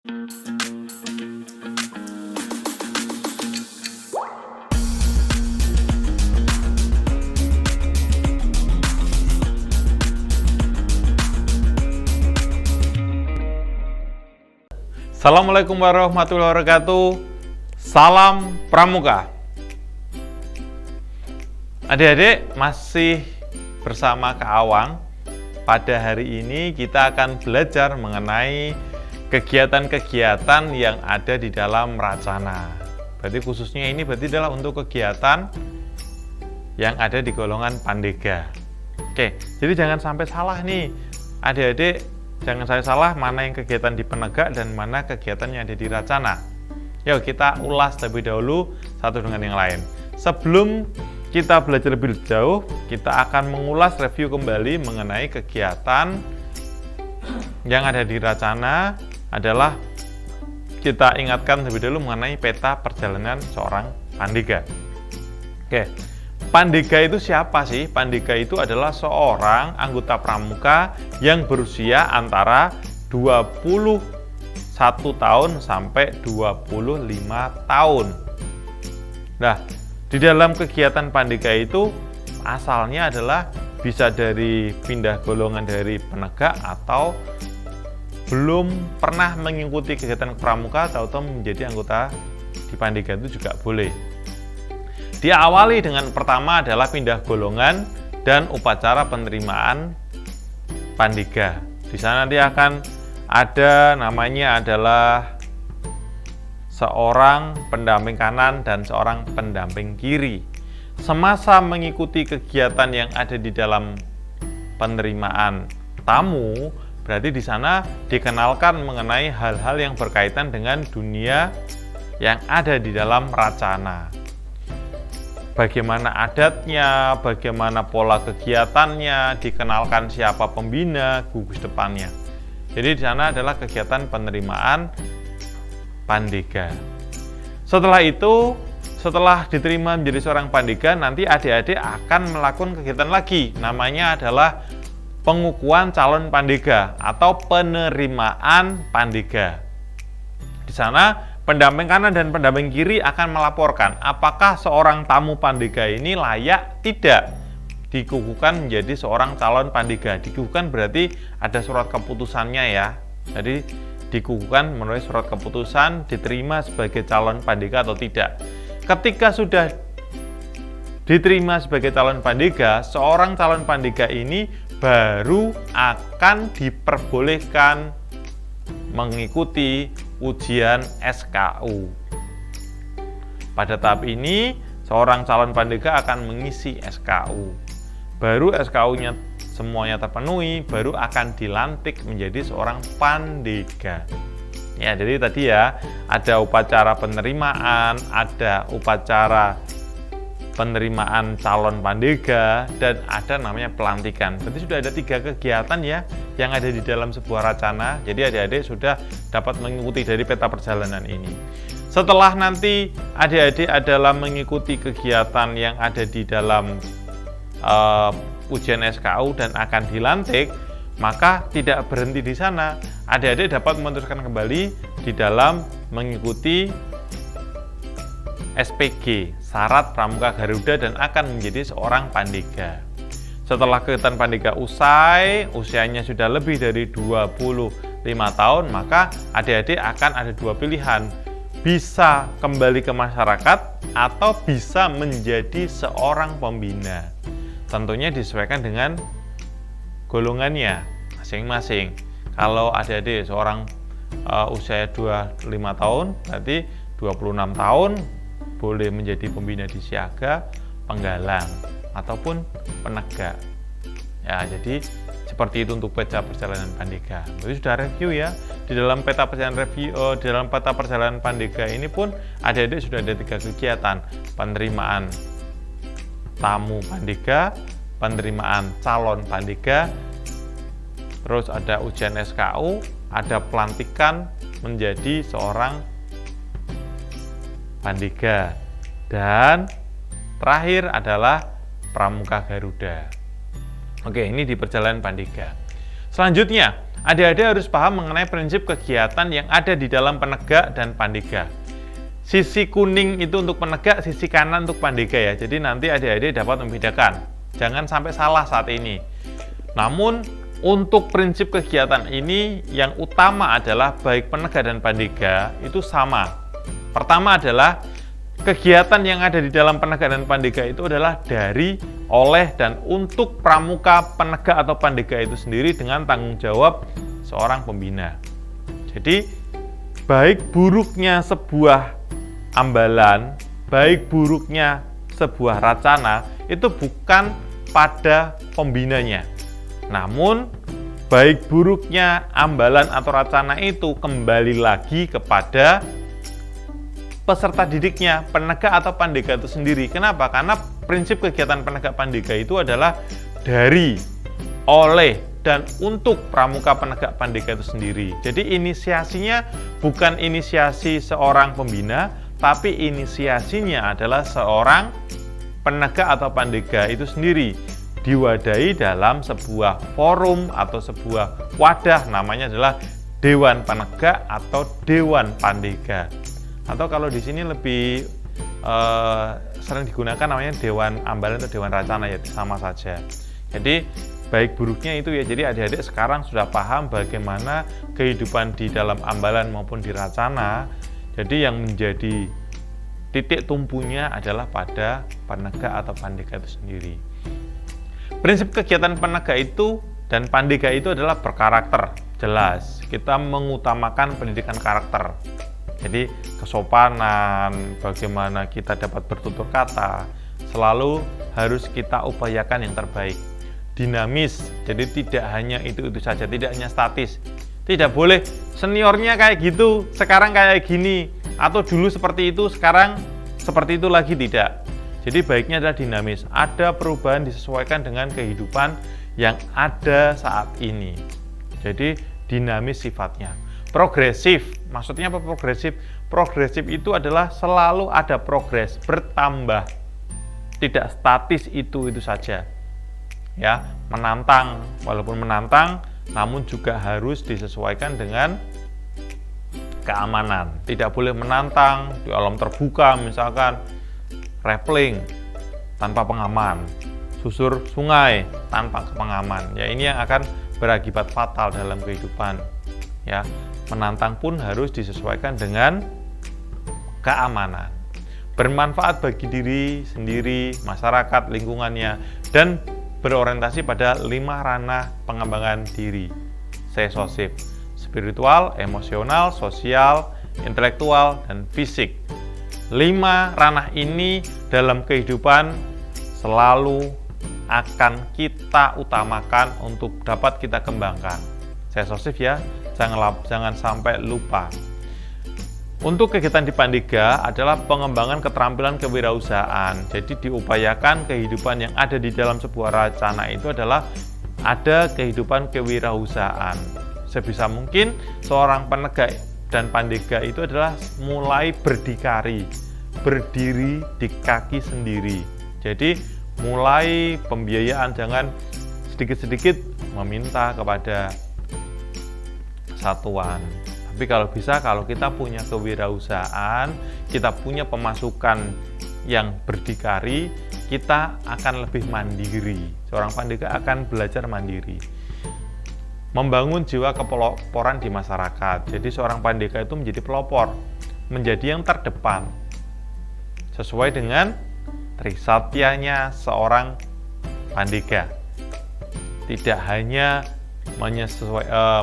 Assalamualaikum warahmatullahi wabarakatuh. Salam Pramuka. Adik-adik masih bersama Kak Awang. Pada hari ini kita akan belajar mengenai kegiatan-kegiatan yang ada di dalam Racana. Berarti khususnya ini adalah untuk kegiatan yang ada di golongan Pandega. Oke, jadi jangan sampai salah nih adik-adik. Jangan saya salah mana yang kegiatan di Penegak dan mana kegiatan yang ada di Racana. Yuk kita ulas terlebih dahulu satu dengan yang lain. Sebelum kita belajar lebih jauh, kita akan mengulas review kembali mengenai kegiatan yang ada di Racana adalah kita ingatkan terlebih dahulu mengenai peta perjalanan seorang Pandega. Oke. Pandega itu siapa sih? Pandega itu adalah seorang anggota pramuka yang berusia antara 21 tahun sampai 25 tahun. Nah, di dalam kegiatan Pandega itu asalnya adalah bisa dari pindah golongan dari penegak atau belum pernah mengikuti kegiatan pramuka atau menjadi anggota di Pandega itu juga boleh. Diawali dengan pertama adalah pindah golongan dan upacara penerimaan Pandega. Di sana nanti akan ada namanya adalah seorang pendamping kanan dan seorang pendamping kiri. Semasa mengikuti kegiatan yang ada di dalam penerimaan tamu, berarti di sana dikenalkan mengenai hal-hal yang berkaitan dengan dunia yang ada di dalam Racana. Bagaimana adatnya, bagaimana pola kegiatannya, dikenalkan siapa pembina, gugus depannya. Jadi di sana adalah kegiatan penerimaan Pandega. Setelah itu, setelah diterima menjadi seorang Pandega, nanti adik-adik akan melakukan kegiatan lagi. Namanya adalah pengukuhan calon Pandega atau penerimaan Pandega. Di sana pendamping kanan dan pendamping kiri akan melaporkan apakah seorang tamu Pandega ini layak tidak dikukuhkan menjadi seorang calon Pandega. Dikukuhkan berarti ada surat keputusannya ya. Jadi dikukuhkan menulis surat keputusan diterima sebagai calon Pandega atau tidak. Ketika sudah diterima sebagai calon Pandega, seorang calon Pandega ini baru akan diperbolehkan mengikuti ujian SKU. Pada tahap ini, seorang calon Pandega akan mengisi SKU. Baru SKU-nya semuanya terpenuhi, baru akan dilantik menjadi seorang Pandega. Ya, jadi tadi ya, ada upacara penerimaan, ada upacara penerimaan calon Pandega, dan ada namanya pelantikan. Berarti sudah ada 3 kegiatan ya yang ada di dalam sebuah Racana. Jadi adik-adik sudah dapat mengikuti dari peta perjalanan ini. Setelah nanti adik-adik adalah mengikuti kegiatan yang ada di dalam ujian SKU dan akan dilantik, maka tidak berhenti di sana. Adik-adik dapat meneruskan kembali di dalam mengikuti SPG, syarat Pramuka Garuda, dan akan menjadi seorang Pandega. Setelah kegiatan Pandega usai, usianya sudah lebih dari 25 tahun, maka adik-adik akan ada 2 pilihan. Bisa kembali ke masyarakat atau bisa menjadi seorang pembina. Tentunya disesuaikan dengan golongannya masing-masing. Kalau adik-adik seorang usia 25 tahun, berarti 26 tahun boleh menjadi pembina di siaga, penggalang, ataupun penegak. Ya, jadi seperti itu untuk peta perjalanan Pandega. Jadi sudah review ya. Di dalam peta perjalanan di dalam peta perjalanan Pandega ini pun adik-adik sudah ada 3 kegiatan: penerimaan tamu Pandega, penerimaan calon Pandega, terus ada ujian SKU, ada pelantikan menjadi seorang Pandega, dan terakhir adalah Pramuka Garuda. Oke, ini di perjalanan Pandega. Selanjutnya Adik-adik harus paham mengenai prinsip kegiatan yang ada di dalam penegak dan pandega. Sisi kuning itu untuk penegak, sisi kanan untuk pandega ya. Jadi nanti adik-adik dapat membedakan. Jangan sampai salah saat ini. Namun untuk prinsip kegiatan ini yang utama adalah baik penegak dan pandega itu sama. Pertama adalah kegiatan yang ada di dalam penegak dan pandega itu adalah dari, oleh, dan untuk pramuka, penegak atau pandega itu sendiri dengan tanggung jawab seorang pembina. Jadi, baik buruknya sebuah ambalan, baik buruknya sebuah racana, itu bukan pada pembinanya. Namun, baik buruknya ambalan atau racana itu kembali lagi kepada peserta didiknya, penegak atau pandega itu sendiri. Kenapa? Karena prinsip kegiatan penegak pandega itu adalah dari, oleh, dan untuk pramuka penegak pandega itu sendiri. Jadi inisiasinya bukan inisiasi seorang pembina, tapi inisiasinya adalah seorang penegak atau pandega itu sendiri. Diwadahi dalam sebuah forum atau sebuah wadah, namanya adalah Dewan Penegak atau Dewan Pandega. Atau kalau di sini lebih sering digunakan namanya Dewan Ambalan atau Dewan Racana, ya sama saja. Jadi baik buruknya itu ya, jadi adik-adik sekarang sudah paham bagaimana kehidupan di dalam ambalan maupun di racana. Jadi yang menjadi titik tumpunya adalah pada penegak atau pandega itu sendiri. Prinsip kegiatan penegak itu dan pandega itu adalah berkarakter. Jelas, kita mengutamakan pendidikan karakter. Jadi kesopanan, bagaimana kita dapat bertutur kata, selalu harus kita upayakan yang terbaik. Dinamis, jadi tidak hanya itu saja, tidak hanya statis. Tidak boleh seniornya kayak gitu, sekarang kayak gini, atau dulu seperti itu, sekarang seperti itu lagi, tidak. Jadi baiknya adalah dinamis, ada perubahan disesuaikan dengan kehidupan yang ada saat ini. Jadi dinamis sifatnya. Progresif, maksudnya apa progresif? Progresif itu adalah selalu ada progres, bertambah, tidak statis itu saja. Ya, menantang, walaupun menantang, namun juga harus disesuaikan dengan keamanan. Tidak boleh menantang di alam terbuka, misalkan rappelling tanpa pengaman, susur sungai tanpa pengaman. Ya, ini yang akan berakibat fatal dalam kehidupan. Ya, menantang pun harus disesuaikan dengan keamanan, bermanfaat bagi diri sendiri, masyarakat, lingkungannya, dan berorientasi pada 5 ranah pengembangan diri: sesosif, spiritual, emosional, sosial, intelektual, dan fisik. 5 ranah ini dalam kehidupan selalu akan kita utamakan untuk dapat kita kembangkan. Sesosif ya, jangan sampai lupa. Untuk kegiatan di Pandega adalah pengembangan keterampilan kewirausahaan. Jadi diupayakan kehidupan yang ada di dalam sebuah racana itu adalah ada kehidupan kewirausahaan. Sebisa mungkin seorang penegak dan pandega itu adalah mulai berdikari, berdiri di kaki sendiri. Jadi mulai pembiayaan, jangan sedikit-sedikit meminta kepada satuan. Tapi kalau bisa, kalau kita punya kewirausahaan, kita punya pemasukan yang berdikari, kita akan lebih mandiri. Seorang pandega akan belajar mandiri. Membangun jiwa kepeloporan di masyarakat. Jadi seorang pandega itu menjadi pelopor, menjadi yang terdepan. Sesuai dengan trisatyanya seorang pandega. Tidak hanya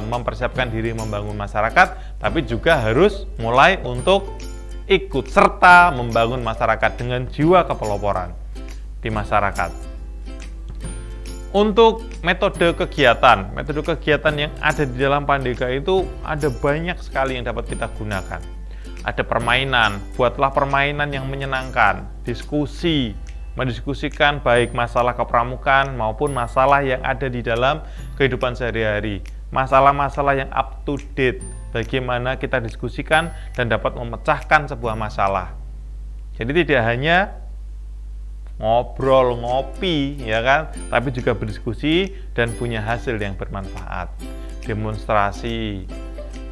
mempersiapkan diri membangun masyarakat, tapi juga harus mulai untuk ikut serta membangun masyarakat dengan jiwa kepeloporan di masyarakat. Untuk metode kegiatan yang ada di dalam Pandega itu ada banyak sekali yang dapat kita gunakan. Ada permainan, buatlah permainan yang menyenangkan, diskusi, mendiskusikan baik masalah kepramukaan maupun masalah yang ada di dalam kehidupan sehari-hari. Masalah-masalah yang up to date, bagaimana kita diskusikan dan dapat memecahkan sebuah masalah. Jadi tidak hanya ngobrol, ngopi, ya kan? Tapi juga berdiskusi dan punya hasil yang bermanfaat. Demonstrasi,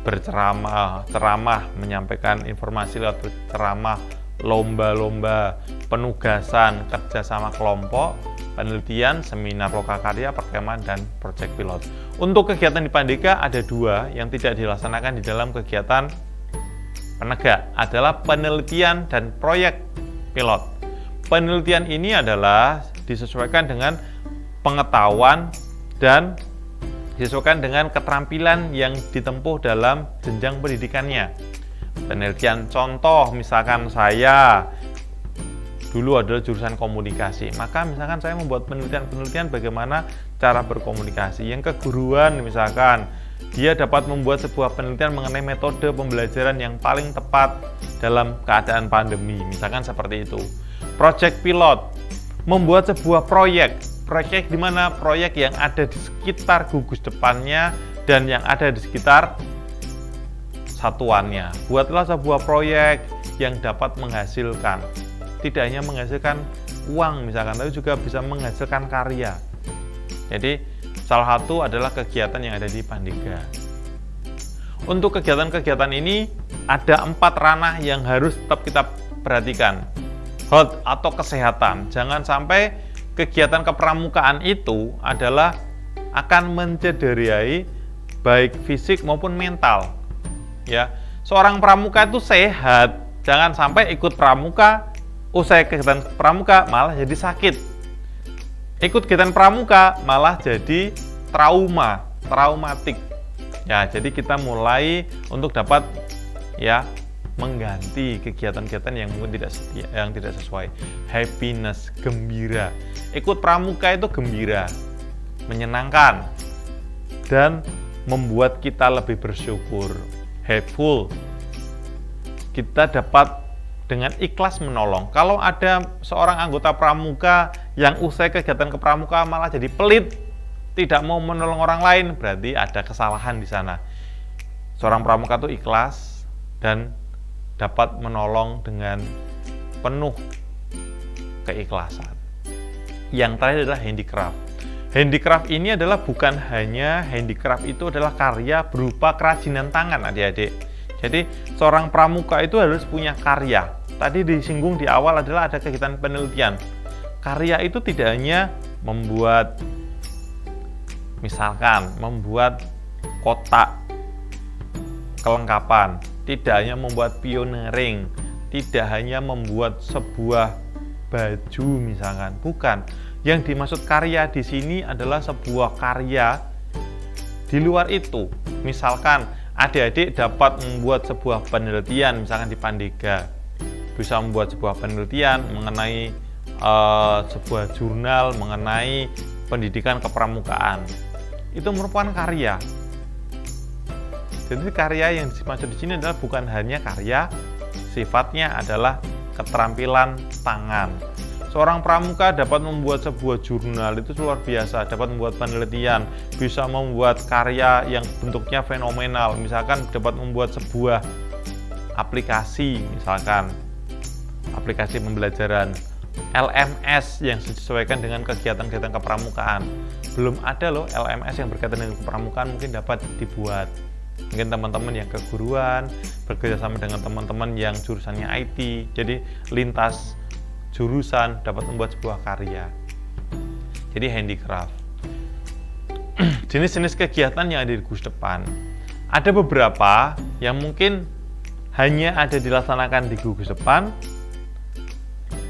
berceramah, ceramah, menyampaikan informasi lewat berceramah, lomba-lomba, penugasan, kerjasama kelompok, penelitian, seminar lokakarya, perkemahan, dan proyek pilot. Untuk kegiatan di Pandega ada 2 yang tidak dilaksanakan di dalam kegiatan penegak, adalah penelitian dan proyek pilot. Penelitian ini adalah disesuaikan dengan pengetahuan dan disesuaikan dengan keterampilan yang ditempuh dalam jenjang pendidikannya. Penelitian contoh, misalkan saya dulu adalah jurusan komunikasi, maka misalkan saya membuat penelitian bagaimana cara berkomunikasi. Yang keguruan, misalkan dia dapat membuat sebuah penelitian mengenai metode pembelajaran yang paling tepat dalam keadaan pandemi, misalkan seperti itu. Project pilot, membuat sebuah proyek di mana proyek yang ada di sekitar gugus depannya dan yang ada di sekitar satuannya. Buatlah sebuah proyek yang dapat menghasilkan, tidak hanya menghasilkan uang misalkan, tapi juga bisa menghasilkan karya. Jadi salah satu adalah kegiatan yang ada di Pandega. Untuk kegiatan-kegiatan ini ada 4 ranah yang harus tetap kita perhatikan. Health atau kesehatan. Jangan sampai kegiatan kepramukaan itu adalah akan mencederai baik fisik maupun mental. Ya, seorang pramuka itu sehat. Jangan sampai ikut pramuka, usai kegiatan pramuka malah jadi sakit. Ikut kegiatan pramuka malah jadi traumatik. Ya, jadi kita mulai untuk dapat ya mengganti kegiatan-kegiatan yang mungkin tidak sesuai. Happiness, gembira. Ikut pramuka itu gembira, menyenangkan, dan membuat kita lebih bersyukur. Helpful. Kita dapat dengan ikhlas menolong. Kalau ada seorang anggota pramuka yang usai kegiatan kepramuka malah jadi pelit, tidak mau menolong orang lain, berarti ada kesalahan di sana. Seorang pramuka itu ikhlas dan dapat menolong dengan penuh keikhlasan. Yang terakhir adalah handicraft. Handicraft ini adalah bukan hanya handicraft, itu adalah karya berupa kerajinan tangan, adik-adik. Jadi seorang pramuka itu harus punya karya. Tadi disinggung di awal adalah ada kegiatan penelitian. Karya itu tidak hanya membuat, misalkan membuat kotak kelengkapan, tidak hanya membuat pioneering, tidak hanya membuat sebuah baju misalkan, bukan. Yang dimaksud karya di sini adalah sebuah karya di luar itu. Misalkan adik-adik dapat membuat sebuah penelitian, misalkan di Pandega, bisa membuat sebuah penelitian mengenai sebuah jurnal mengenai pendidikan kepramukaan. Itu merupakan karya. Jadi karya yang dimaksud di sini adalah bukan hanya karya, sifatnya adalah keterampilan tangan. Seorang pramuka dapat membuat sebuah jurnal, itu luar biasa, dapat membuat penelitian, bisa membuat karya yang bentuknya fenomenal, misalkan dapat membuat sebuah aplikasi, misalkan aplikasi pembelajaran LMS yang disesuaikan dengan kegiatan-kegiatan kepramukaan. Belum ada loh LMS yang berkaitan dengan kepramukaan, mungkin dapat dibuat. Mungkin teman-teman yang keguruan bekerjasama dengan teman-teman yang jurusannya IT, jadi lintas jurusan dapat membuat sebuah karya. Jadi handicraft. Jenis-jenis kegiatan yang ada di gugus depan, ada beberapa yang mungkin hanya ada dilaksanakan di gugus depan,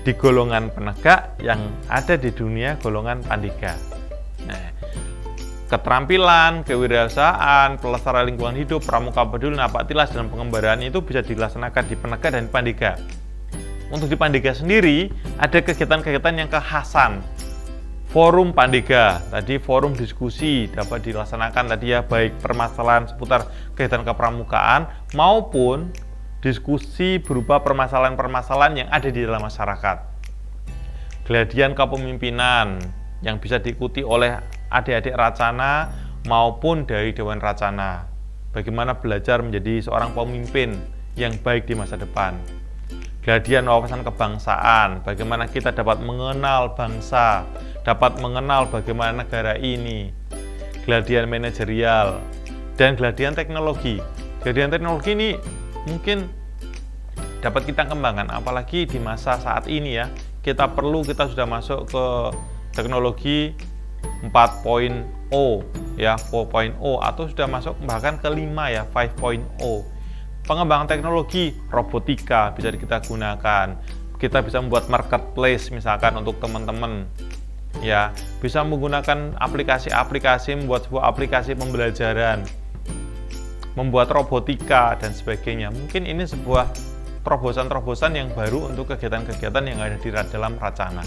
di golongan penegak, yang ada di dunia golongan Pandega. Nah, keterampilan, kewirausahaan, pelestarian lingkungan hidup, pramuka peduli, napak tilas, dan pengembaraan itu bisa dilaksanakan di penegak dan Pandega. Untuk di Pandega sendiri, ada kegiatan-kegiatan yang kekhasan. Forum Pandega, tadi forum diskusi dapat dilaksanakan tadi ya, baik permasalahan seputar kegiatan kepramukaan maupun diskusi berupa permasalahan-permasalahan yang ada di dalam masyarakat. Geladian kepemimpinan yang bisa diikuti oleh adik-adik Racana maupun dari Dewan Racana. Bagaimana belajar menjadi seorang pemimpin yang baik di masa depan. Gladian wawasan kebangsaan, bagaimana kita dapat mengenal bangsa, dapat mengenal bagaimana negara ini. Gladian manajerial, dan gladian teknologi. Gladian teknologi ini mungkin dapat kita kembangkan, apalagi di masa saat ini ya. Kita sudah masuk ke teknologi 4.0 ya, 4.0 atau sudah masuk bahkan ke 5 ya, 5.0. Pengembangan teknologi robotika bisa kita gunakan. Kita bisa membuat marketplace misalkan untuk teman-teman. Ya, bisa menggunakan aplikasi-aplikasi, membuat sebuah aplikasi pembelajaran, membuat robotika dan sebagainya. Mungkin ini sebuah terobosan-terobosan yang baru untuk kegiatan-kegiatan yang ada di dalam Racana.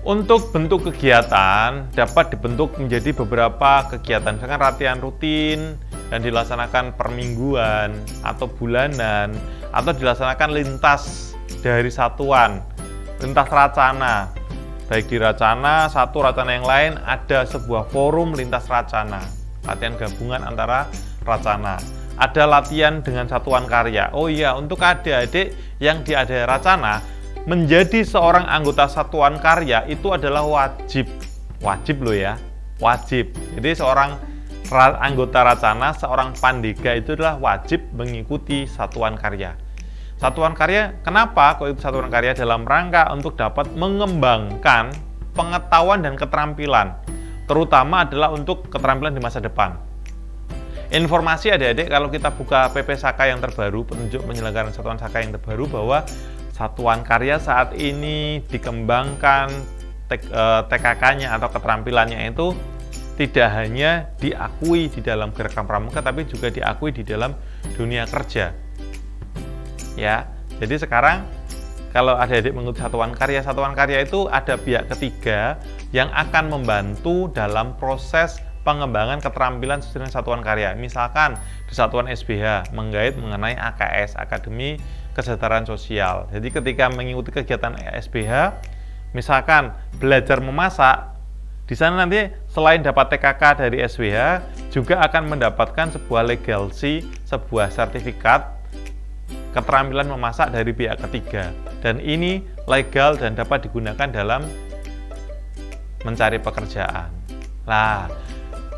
Untuk bentuk kegiatan dapat dibentuk menjadi beberapa kegiatan, misalkan latihan rutin dan dilaksanakan per mingguan atau bulanan, atau dilaksanakan lintas dari satuan, lintas Racana. Baik di Racana, satu Racana yang lain ada sebuah forum lintas Racana, latihan gabungan antara Racana. Ada latihan dengan satuan karya. Oh iya, untuk adik-adik yang di ADH Racana, menjadi seorang anggota satuan karya itu adalah wajib. Wajib loh ya, wajib. Jadi seorang anggota Racana, seorang pandega itu adalah wajib mengikuti satuan karya. Satuan karya, kenapa kok itu satuan karya? Dalam rangka untuk dapat mengembangkan pengetahuan dan keterampilan, terutama adalah untuk keterampilan di masa depan. Informasi adik-adik, kalau kita buka PP Saka yang terbaru, petunjuk penyelenggaraan satuan Saka yang terbaru, bahwa satuan karya saat ini dikembangkan TKK-nya atau keterampilannya itu tidak hanya diakui di dalam gerakan pramuka, tapi juga diakui di dalam dunia kerja. Ya, jadi sekarang kalau adik-adik mengikuti satuan karya itu ada pihak ketiga yang akan membantu dalam proses pengembangan keterampilan sesuai dengan satuan karya. Misalkan di satuan SBH menggait mengenai AKS, Akademi Kesejahteraan Sosial. Jadi ketika mengikuti kegiatan SBH, misalkan belajar memasak, di sana nanti selain dapat TKK dari SBH, juga akan mendapatkan sebuah legalsi, sebuah sertifikat keterampilan memasak dari pihak ketiga. Dan ini legal dan dapat digunakan dalam mencari pekerjaan. Nah,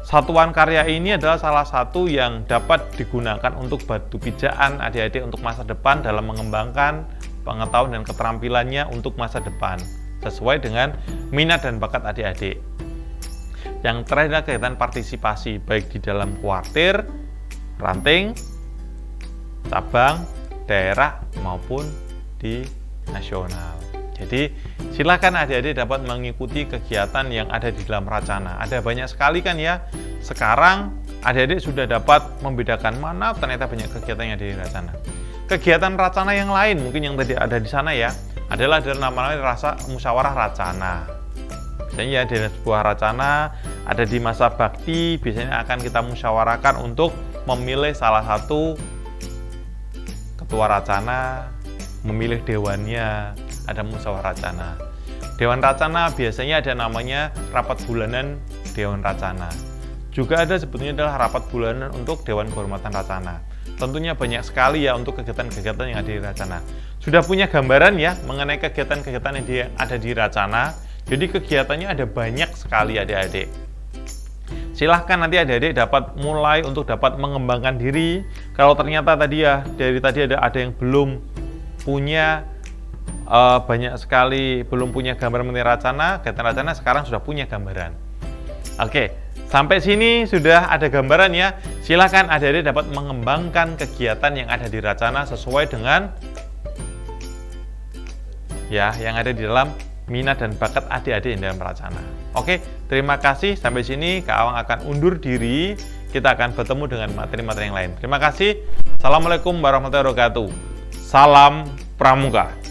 satuan karya ini adalah salah satu yang dapat digunakan untuk batu pijakan adik-adik untuk masa depan dalam mengembangkan pengetahuan dan keterampilannya untuk masa depan sesuai dengan minat dan bakat adik-adik. Yang terakhir adalah kegiatan partisipasi baik di dalam kuartir, ranting, cabang, daerah maupun di nasional. Jadi silakan adik-adik dapat mengikuti kegiatan yang ada di dalam Racana. Ada banyak sekali kan ya. Sekarang adik-adik sudah dapat membedakan mana ternyata banyak kegiatan yang ada di Racana. Kegiatan Racana yang lain mungkin yang tadi ada di sana ya, adalah namanya rasa musyawarah Racana. Biasanya ya di sebuah Racana ada di masa bakti, biasanya akan kita musyawarahkan untuk memilih salah satu ketua Racana, memilih dewannya. Ada musyawarah Racana. Dewan Racana biasanya ada namanya rapat bulanan Dewan Racana. Juga ada sebetulnya adalah rapat bulanan untuk Dewan Kehormatan Racana. Tentunya banyak sekali ya untuk kegiatan-kegiatan yang ada di Racana. Sudah punya gambaran ya mengenai kegiatan-kegiatan yang ada di Racana. Jadi kegiatannya ada banyak sekali adik-adik. Silahkan nanti adik-adik dapat mulai untuk dapat mengembangkan diri. Kalau ternyata tadi ya dari tadi ada yang belum punya banyak sekali belum punya gambaran mengenai Racana, kegiatan Racana sekarang sudah punya gambaran. Oke, sampai sini sudah ada gambaran ya. Silakan adik-adik dapat mengembangkan kegiatan yang ada di Racana sesuai dengan ya yang ada di dalam minat dan bakat adik-adik di dalam Racana. Oke, terima kasih. Sampai sini Kak Awang akan undur diri. Kita akan bertemu dengan materi-materi yang lain. Terima kasih. Assalamualaikum warahmatullahi wabarakatuh. Salam Pramuka.